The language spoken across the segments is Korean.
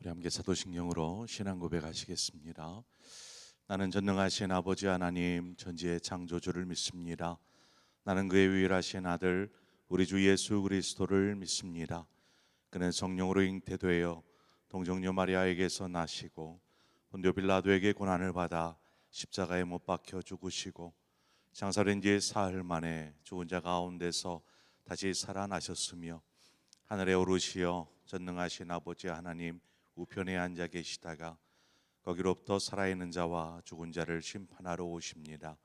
우리 함께 사도신경으로 신앙 고백하시겠습니다. 나는 전능하신 아버지 하나님 전지의 창조주를 믿습니다. 나는 그의 유일하신 아들 우리 주 예수 그리스도를 믿습니다. 그는 성령으로 잉태되어 동정녀 마리아에게서 나시고 본디오 빌라도에게 고난을 받아 십자가에 못 박혀 죽으시고 장사된 지 사흘 만에 죽은 자 가운데서 다시 살아나셨으며 하늘에 오르시어 전능하신 아버지 하나님 우편에 앉아 계시다가 거기로부터 살아있는 자와 죽은 자를 심판하러 오십니다.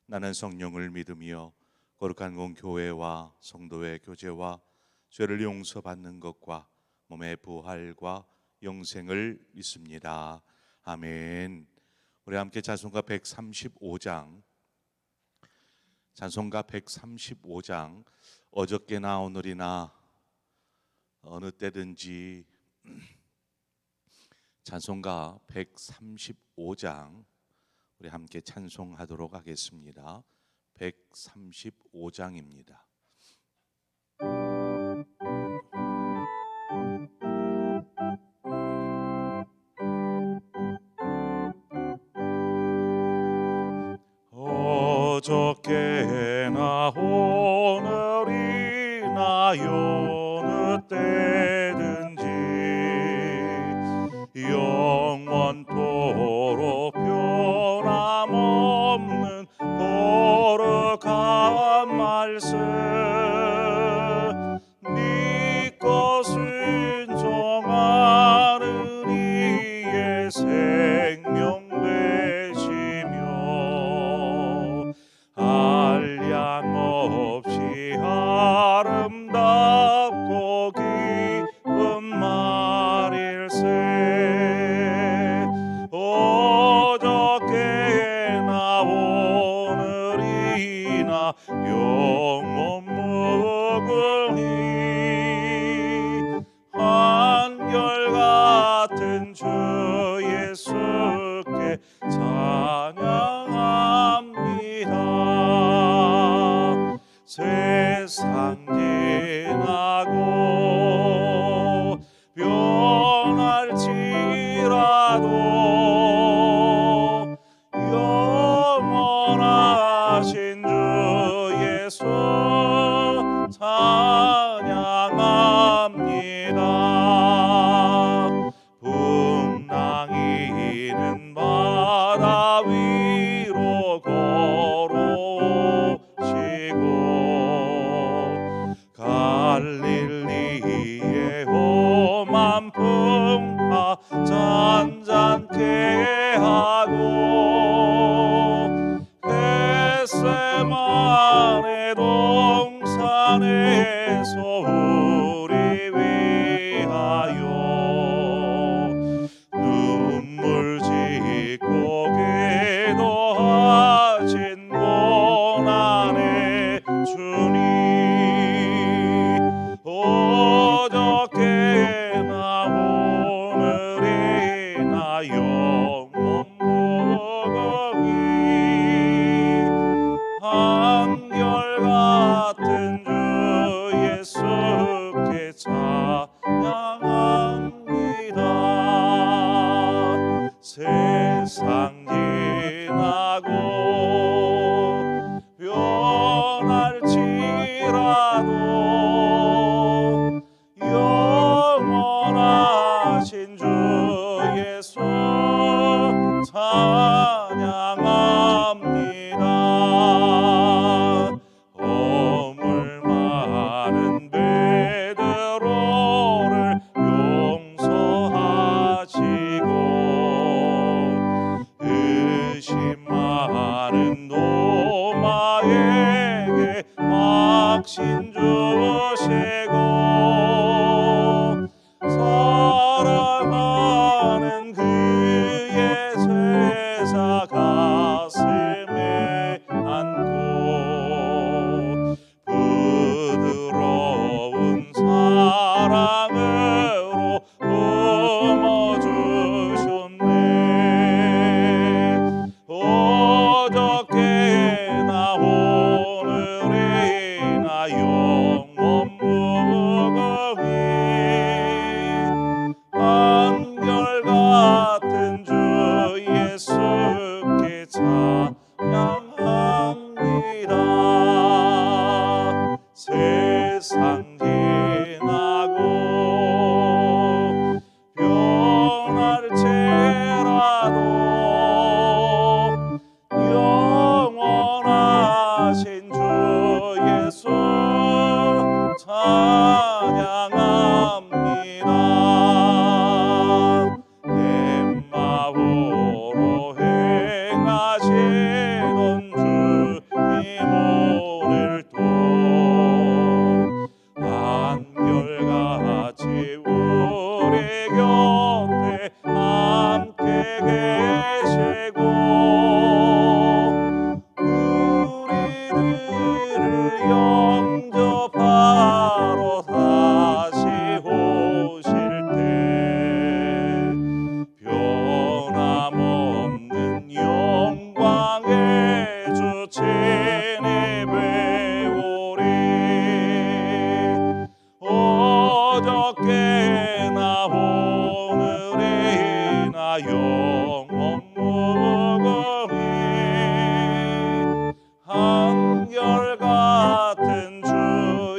나는 성령을 믿으며 거룩한 공교회와 성도의 교제와 죄를 용서받는 것과 몸의 부활과 영생을 믿습니다. 아멘. 우리 함께 찬송가 135장 어저께나 오늘이나 어느 때든지 찬송가 135장 우리 함께 찬송하도록 하겠습니다. 135장입니다. 어저께나 오늘이나 어느 때든지 영원토록 변함없는 거룩한 말씀 믿고 순종하는 이의 생명 되시며 한량 없이 아름답고 기쁜 말일세 어저께나 오늘이나 영원 무궁히 한결같은 주 예수께 찬양합니다. 세상 지나고 변할지라도 영원하신 주 예수 찬양합니다. 풍랑이는 바다 위로 걸어오시고 갈릴리의 험한 풍파 잔잔케 하고 겟세마네 동산에서 우리 위하여 눈물 짓고 기도하신 고난의 주님 어저께나 오늘이나 영원 무궁히 한결같은 주 예수께 찬양합니다. 세상 지나고 변할지라도 영원하신 주 예수 찬양합니다. 허물 많은 베드로를 용서하시고 의심 많은 도마에게 확신 주시고 사랑하는 그의 제사 가슴에 안고 부드러운 사랑으로 품어주셨네. 어저께나 오늘이나 영원 무궁히 세상 지나고 변할지라도 영원하신 주 예수 찬양합니다. 엠마오로 행하시던 주님 오늘도 한결같이 우리 곁에 함께 계시고 우리들을 영접하러 다시 오실 때 변함없는 영광의 주 친히 배우리. 어저께나 오늘이나 영원 무궁히 한결같은 주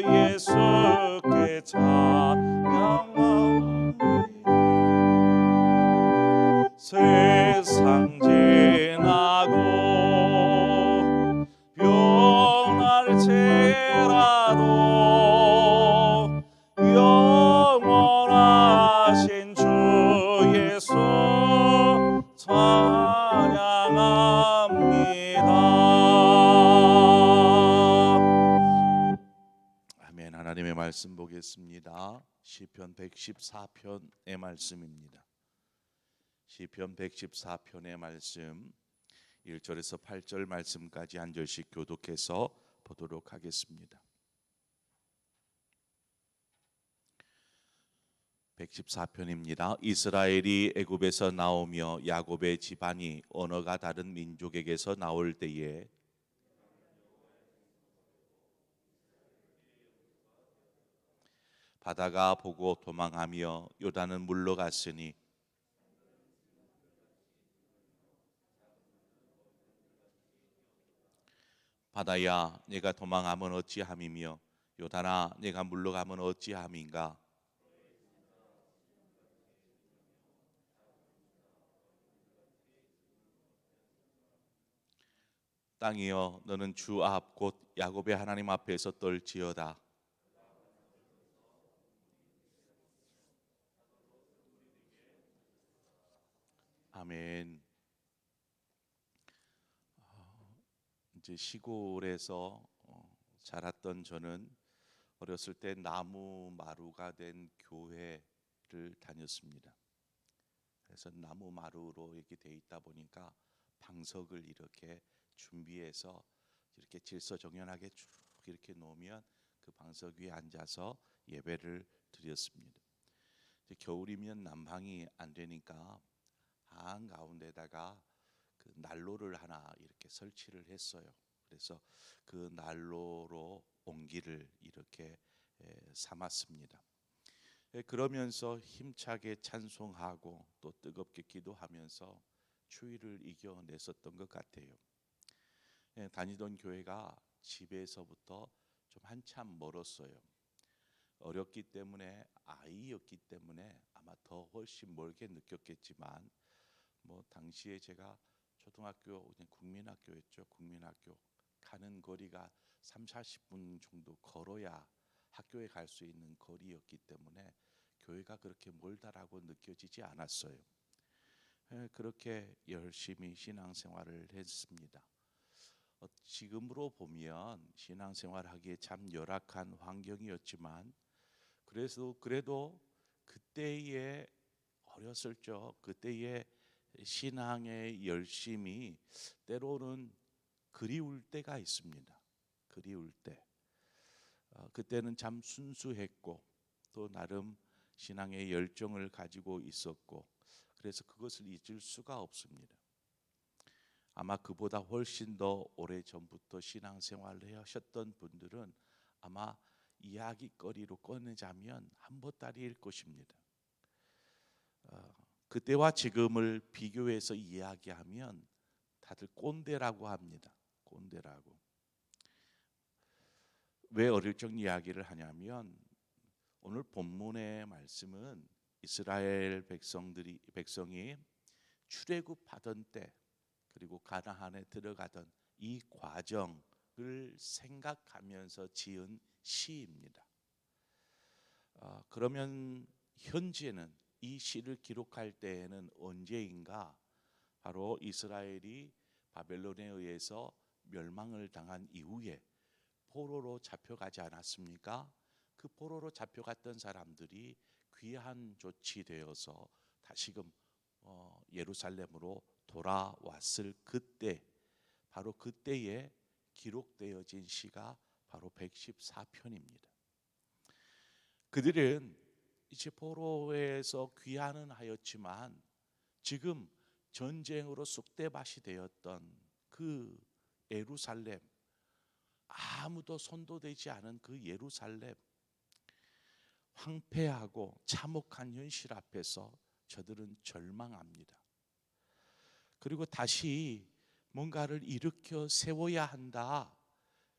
예수께 찬양합니다. 세상 지나고 변할지라도 영원하신 주 예수 찬양합니다. 아멘. 하나님의 말씀 보겠습니다. 시편 114편의 말씀입니다. 시편 114편의 말씀 1절에서 8절 말씀까지 한 절씩 교독해서 보도록 하겠습니다. 114편입니다. 이스라엘이 애굽에서 나오며 야곱의 집안이 언어가 다른 민족에게서 나올 때에 바다가 보고 도망하며 요단은 물러갔으니 바다야 내가 도망하면 어찌함이며 요단아 내가 물러가면 어찌함인가. 땅이여 너는 주 앞 곧 야곱의 하나님 앞에서 떨지어다. 아멘. 이제 시골에서 자랐던 저는 어렸을 때 나무 마루가 된 교회를 다녔습니다. 그래서 나무 마루로 이렇게 돼 있다 보니까 방석을 이렇게 준비해서 이렇게 질서정연하게 쭉 이렇게 놓으면 그 방석 위에 앉아서 예배를 드렸습니다. 이제 겨울이면 난방이 안 되니까 한 가운데다가 그 난로를 하나 이렇게 설치를 했어요. 그래서 그 난로로 온기를 이렇게 삼았습니다. 그러면서 힘차게 찬송하고 또 뜨겁게 기도하면서 추위를 이겨냈었던 것 같아요. 다니던 교회가 집에서부터 좀 한참 멀었어요. 어렸기 때문에 아이였기 때문에 아마 더 훨씬 멀게 느꼈겠지만 뭐 당시에 제가 초등학교 국민학교였죠. 국민학교 가는 거리가 30-40분 정도 걸어야 학교에 갈 수 있는 거리였기 때문에 교회가 그렇게 멀다라고 느껴지지 않았어요. 그렇게 열심히 신앙생활을 했습니다. 지금으로 보면 신앙생활하기에 참 열악한 환경이었지만 그래도 그때의 어렸을 적 그때의 신앙의 열심이 때로는 그리울 때가 있습니다. 그리울 때 그때는 참 순수했고 또 나름 신앙의 열정을 가지고 있었고 그래서 그것을 잊을 수가 없습니다. 아마 그보다 훨씬 더 오래전부터 신앙생활을 하셨던 분들은 아마 이야기거리로 꺼내자면 한보따리일 것입니다. 그때와 지금을 비교해서 이야기하면 다들 꼰대라고 합니다. 꼰대라고. 왜 어릴적 이야기를 하냐면 오늘 본문의 말씀은 이스라엘 백성이 출애굽하던 때 그리고 가나안에 들어가던 이 과정을 생각하면서 지은 시입니다. 그러면 현재는 이 시를 기록할 때에는 언제인가? 바로 이스라엘이 바벨론에 의해서 멸망을 당한 이후에 포로로 잡혀가지 않았습니까? 그 포로로 잡혀갔던 사람들이 귀환 조치되어서 다시금 예루살렘으로 돌아왔을 그때, 바로 그때에 기록되어진 시가 바로 114편입니다. 그들은 이제 포로에서 귀환은 하였지만 지금 전쟁으로 쑥대밭이 되었던 그 예루살렘, 아무도 손도 대지 않은 그 예루살렘, 황폐하고 참혹한 현실 앞에서 저들은 절망합니다. 그리고 다시 뭔가를 일으켜 세워야 한다.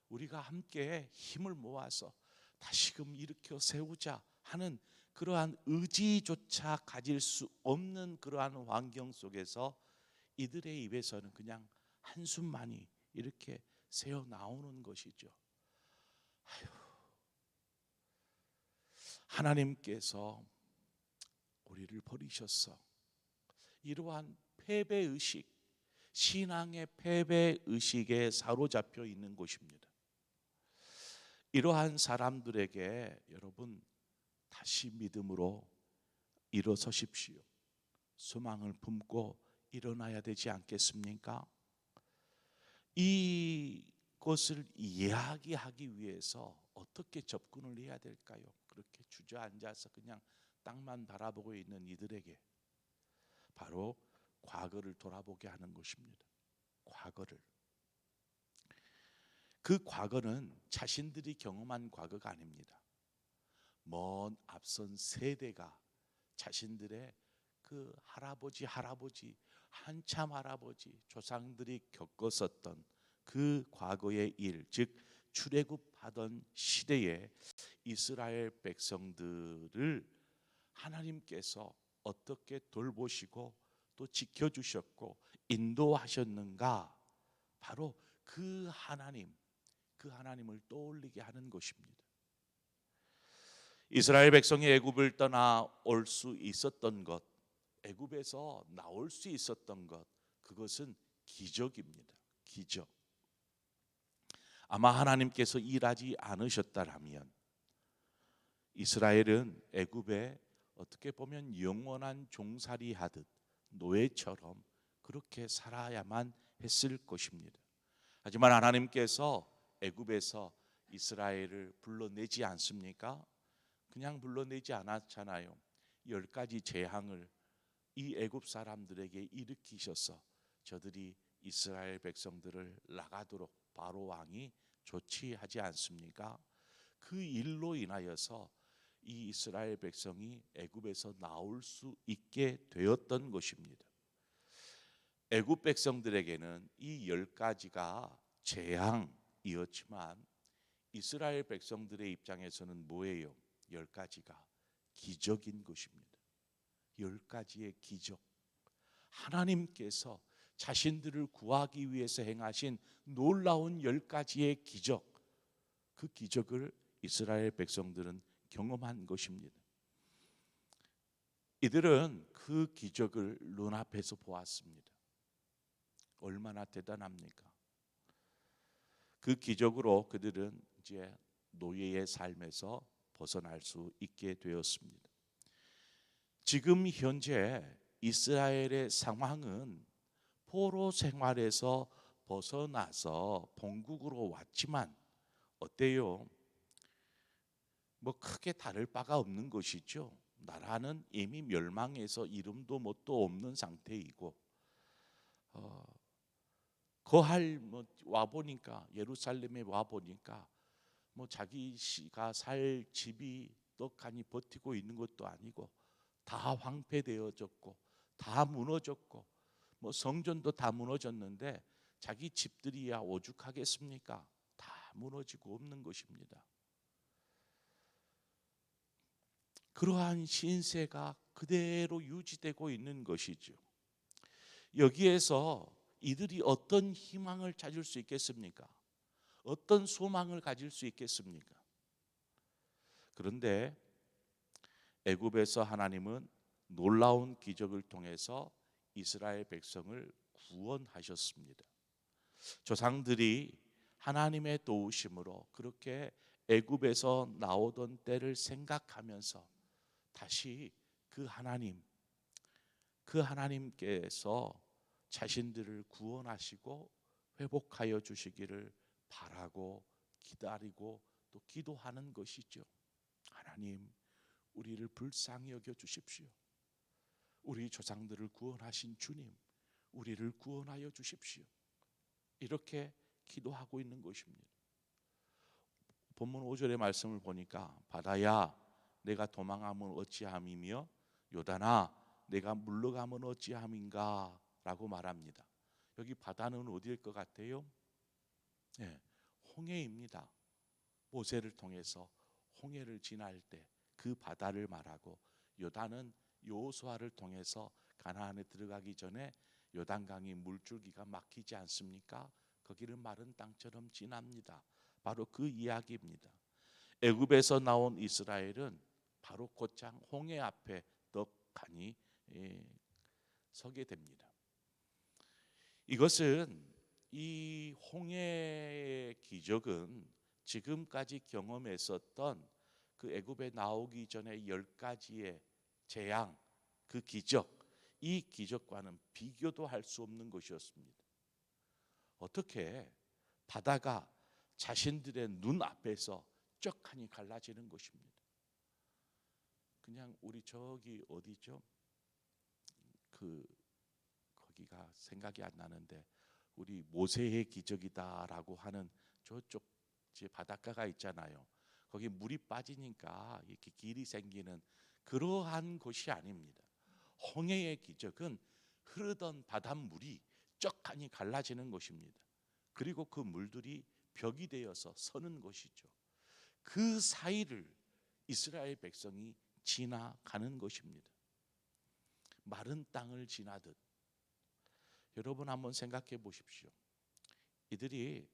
우리가 함께 힘을 모아서 다시금 일으켜 세우자 하는 그러한 의지조차 가질 수 없는 그러한 환경 속에서 이들의 입에서는 그냥 한숨만이 이렇게 새어 나오는 것이죠. 아유, 하나님께서 우리를 버리셨어. 이러한 패배의식, 신앙의 패배의식에 사로잡혀 있는 곳입니다. 이러한 사람들에게 여러분 다시 믿음으로 일어서십시오. 소망을 품고 일어나야 되지 않겠습니까? 이것을 이야기하기 위해서 어떻게 접근을 해야 될까요? 그렇게 주저앉아서 그냥 땅만 바라보고 있는 이들에게 바로 과거를 돌아보게 하는 것입니다. 과거를. 그 과거는 자신들이 경험한 과거가 아닙니다. 먼 앞선 세대가 자신들의 그 할아버지 한참 할아버지 조상들이 겪었었던 그 과거의 일, 즉 출애굽하던 시대에 이스라엘 백성들을 하나님께서 어떻게 돌보시고 또 지켜주셨고 인도하셨는가, 바로 그 하나님을 떠올리게 하는 것입니다. 이스라엘 백성이 애굽을 떠나올 수 있었던 것, 애굽에서 나올 수 있었던 것, 그것은 기적입니다. 기적. 아마 하나님께서 일하지 않으셨다라면 이스라엘은 애굽에 어떻게 보면 영원한 종살이 하듯 노예처럼 그렇게 살아야만 했을 것입니다. 하지만 하나님께서 애굽에서 이스라엘을 불러내지 않습니까? 그냥 불러내지 않았잖아요. 10가지 재앙을 이 애굽 사람들에게 일으키셔서 저들이 이스라엘 백성들을 나가도록 바로 왕이 조치하지 않습니까? 그 일로 인하여서 이 이스라엘 백성이 애굽에서 나올 수 있게 되었던 것입니다. 애굽 백성들에게는 이 10가지가 재앙이었지만 이스라엘 백성들의 입장에서는 뭐예요? 10가지가 기적인 것입니다. 10가지의 기적. 하나님께서 자신들을 구하기 위해서 행하신 놀라운 10가지의 기적. 그 기적을 이스라엘 백성들은 경험한 것입니다. 이들은 그 기적을 눈앞에서 보았습니다. 얼마나 대단합니까? 그 기적으로 그들은 이제 노예의 삶에서 벗어날 수 있게 되었습니다. 지금 현재 이스라엘의 상황은 포로 생활에서 벗어나서 본국으로 왔지만 어때요? 뭐 크게 다를 바가 없는 것이죠. 나라는 이미 멸망해서 이름도 뭣도 없는 상태이고 거할 와 보니까 예루살렘에 와 보니까 뭐 자기가 살 집이 떡하니 버티고 있는 것도 아니고 다 황폐되어졌고 다 무너졌고 뭐 성전도 다 무너졌는데 자기 집들이야 오죽하겠습니까? 다 무너지고 없는 것입니다. 그러한 신세가 그대로 유지되고 있는 것이죠. 여기에서 이들이 어떤 희망을 찾을 수 있겠습니까? 어떤 소망을 가질 수 있겠습니까? 그런데 애굽에서 하나님은 놀라운 기적을 통해서 이스라엘 백성을 구원하셨습니다. 조상들이 하나님의 도우심으로 그렇게 애굽에서 나오던 때를 생각하면서 다시 그 하나님께서 자신들을 구원하시고 회복하여 주시기를 바라고 기다리고 또 기도하는 것이죠. 하나님, 우리를 불쌍히 여겨 주십시오. 우리 조상들을 구원하신 주님, 우리를 구원하여 주십시오. 이렇게 기도하고 있는 것입니다. 본문 5절의 말씀을 보니까 바다야 내가 도망하면 어찌함이며 요단아 내가 물러가면 어찌함인가 라고 말합니다. 여기 바다는 어디일 것 같아요? 네, 홍해입니다. 모세를 통해서 홍해를 지날 때 그 바다를 말하고, 요단은 여호수아를 통해서 가나안에 들어가기 전에 요단강이 물줄기가 막히지 않습니까? 거기를 마른 땅처럼 지납니다. 바로 그 이야기입니다. 애굽에서 나온 이스라엘은 바로 곧장 홍해 앞에 떡하니 서게 됩니다. 이것은 이 홍해의 기적은 지금까지 경험했었던 그 애굽에 나오기 전에 10가지의 재앙, 그 기적, 이 기적과는 비교도 할 수 없는 것이었습니다. 어떻게 바다가 자신들의 눈앞에서 쩍하니 갈라지는 것입니다. 그냥 우리 저기 어디죠? 거기가 생각이 안 나는데 우리 모세의 기적이다라고 하는 저쪽 바닷가가 있잖아요. 거기 물이 빠지니까 이렇게 길이 생기는 그러한 곳이 아닙니다. 홍해의 기적은 흐르던 바닷물이 쩍하니 갈라지는 것입니다. 그리고 그 물들이 벽이 되어서 서는 것이죠. 그 사이를 이스라엘 백성이 지나가는 것입니다. 마른 땅을 지나듯. 여러분 한번 생각해 보십시오. 이들이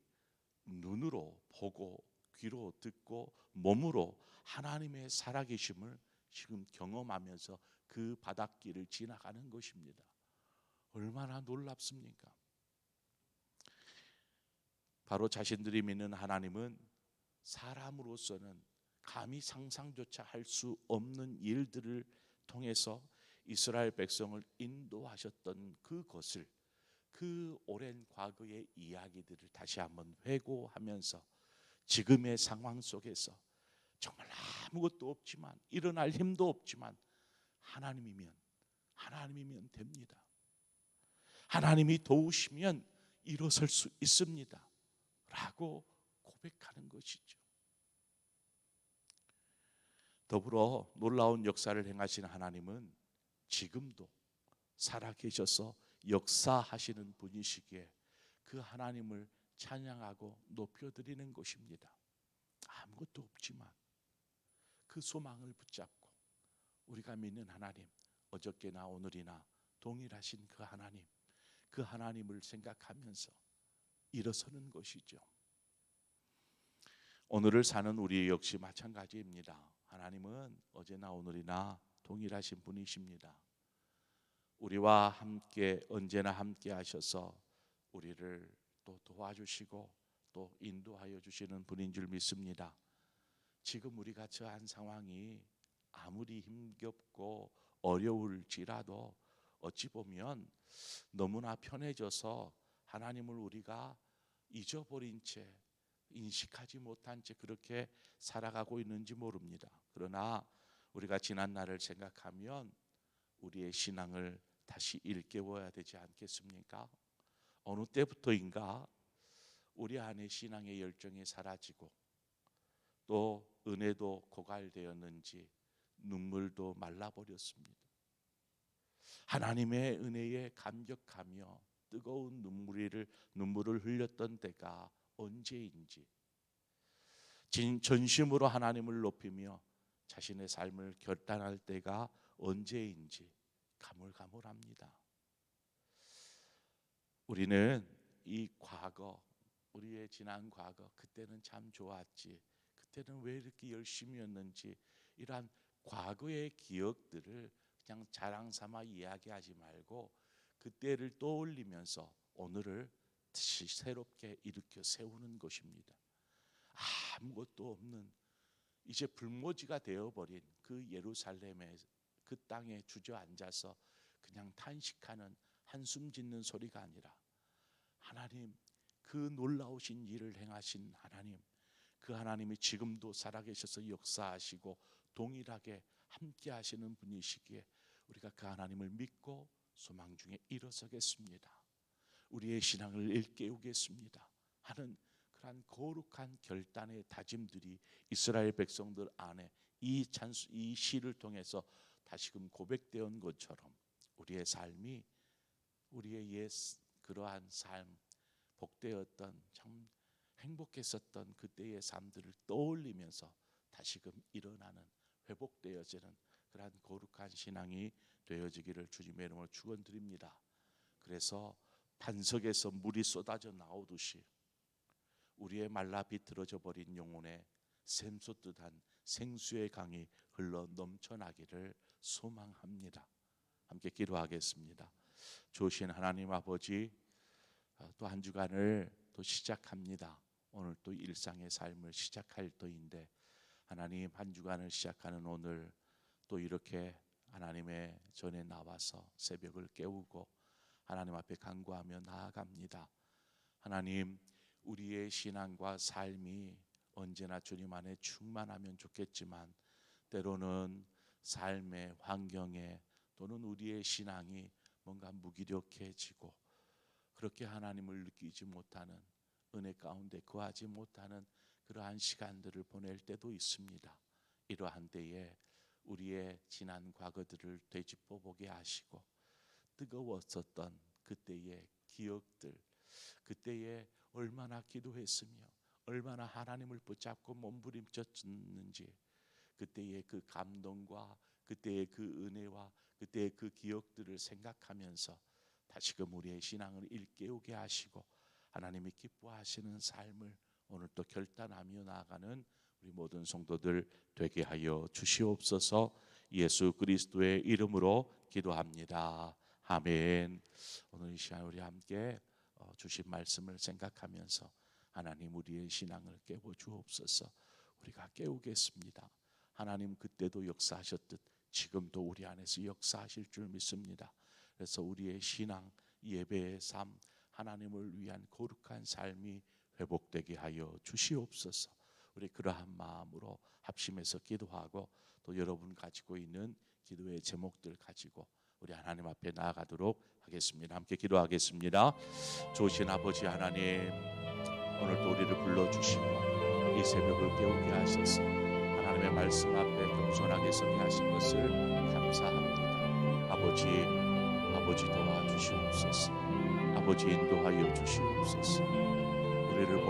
눈으로 보고 귀로 듣고 몸으로 하나님의 살아계심을 지금 경험하면서 그 바닷길을 지나가는 것입니다. 얼마나 놀랍습니까? 바로 자신들이 믿는 하나님은 사람으로서는 감히 상상조차 할 수 없는 일들을 통해서 이스라엘 백성을 인도하셨던 그것을, 그 오랜 과거의 이야기들을 다시 한번 회고하면서 지금의 상황 속에서 정말 아무것도 없지만, 일어날 힘도 없지만 하나님이면 됩니다. 하나님이 도우시면 일어설 수 있습니다 라고 고백하는 것이죠. 더불어 놀라운 역사를 행하시는 하나님은 지금도 살아계셔서 역사하시는 분이시기에 그 하나님을 찬양하고 높여드리는 것입니다. 아무것도 없지만 그 소망을 붙잡고 우리가 믿는 하나님, 어저께나 오늘이나 동일하신 그 하나님을 생각하면서 일어서는 것이죠. 오늘을 사는 우리 역시 마찬가지입니다. 하나님은 어제나 오늘이나 동일하신 분이십니다. 우리와 함께 언제나 함께 하셔서 우리를 또 도와주시고 또 인도하여 주시는 분인 줄 믿습니다. 지금 우리가 처한 상황이 아무리 힘겹고 어려울지라도 어찌 보면 너무나 편해져서 하나님을 우리가 잊어버린 채, 인식하지 못한 채 그렇게 살아가고 있는지 모릅니다. 그러나 우리가 지난 날을 생각하면 우리의 신앙을 다시 일깨워야 되지 않겠습니까? 어느 때부터인가 우리 안에 신앙의 열정이 사라지고 또 은혜도 고갈되었는지 눈물도 말라버렸습니다. 하나님의 은혜에 감격하며 뜨거운 눈물을 흘렸던 때가 언제인지 전심으로 하나님을 높이며 자신의 삶을 결단할 때가 언제인지 가물가물합니다. 우리는 이 과거, 우리의 지난 과거, 그때는 참 좋았지, 그때는 왜 이렇게 열심히였는지, 이러한 과거의 기억들을 그냥 자랑 삼아 이야기하지 말고 그때를 떠올리면서 오늘을 다시 새롭게 일으켜 세우는 것입니다. 아무것도 없는, 이제 불모지가 되어버린 그 예루살렘의 그 땅에 주저앉아서 그냥 탄식하는, 한숨 짓는 소리가 아니라 하나님, 그 놀라우신 일을 행하신 하나님, 그 하나님이 지금도 살아계셔서 역사하시고 동일하게 함께 하시는 분이시기에 우리가 그 하나님을 믿고 소망 중에 일어서겠습니다. 우리의 신앙을 일깨우겠습니다 하는 그러한 거룩한 결단의 다짐들이 이스라엘 백성들 안에 이 시를 통해서 다시금 고백되온 것처럼 우리의 삶이, 우리의 그러한 삶, 복되었던, 참 행복했었던 그때의 삶들을 떠올리면서 다시금 일어나는, 회복되어지는 그러한 거룩한 신앙이 되어지기를 주님의 이름으로 축원드립니다. 그래서 반석에서 물이 쏟아져 나오듯이 우리의 말라 비틀어져 버린 영혼에 샘솟듯한 생수의 강이 흘러 넘쳐나기를 소망합니다. 함께 기도하겠습니다. 좋으신 하나님 아버지, 또 한 주간을 또 시작합니다. 오늘 또 일상의 삶을 시작할 터인데, 하나님, 한 주간을 시작하는 오늘 또 이렇게 하나님의 전에 나와서 새벽을 깨우고 하나님 앞에 간구하며 나아갑니다. 하나님, 우리의 신앙과 삶이 언제나 주님 안에 충만하면 좋겠지만 때로는 삶의 환경에 또는 우리의 신앙이 뭔가 무기력해지고 그렇게 하나님을 느끼지 못하는, 은혜 가운데 거하지 못하는 그러한 시간들을 보낼 때도 있습니다. 이러한 때에 우리의 지난 과거들을 되짚어 보게 하시고 뜨거웠었던 그때의 기억들, 그때에 얼마나 기도했으며 얼마나 하나님을 붙잡고 몸부림쳤는지, 그때의 그 감동과 그때의 그 은혜와 그때의 그 기억들을 생각하면서 다시금 우리의 신앙을 일깨우게 하시고 하나님이 기뻐하시는 삶을 오늘 또 결단하며 나아가는 우리 모든 성도들 되게 하여 주시옵소서. 예수 그리스도의 이름으로 기도합니다. 아멘. 오늘 이 시간 우리 함께 주신 말씀을 생각하면서 하나님, 우리의 신앙을 깨워 주옵소서. 우리가 깨우겠습니다. 하나님, 그때도 역사하셨듯 지금도 우리 안에서 역사하실 줄 믿습니다. 그래서 우리의 신앙, 예배의 삶, 하나님을 위한 거룩한 삶이 회복되게 하여 주시옵소서. 우리 그러한 마음으로 합심해서 기도하고 또 여러분 가지고 있는 기도의 제목들 가지고 우리 하나님 앞에 나아가도록 하겠습니다. 함께 기도하겠습니다. 좋으신 아버지 하나님, 오늘도 우리를 불러주시고 이 새벽을 깨우게 하셔서 하나님의 말씀 앞에 겸손하게 서게 하신 것을 감사합니다. 아버지 도와주시옵소서. 아버지 인도하여 주시옵소서. 우리를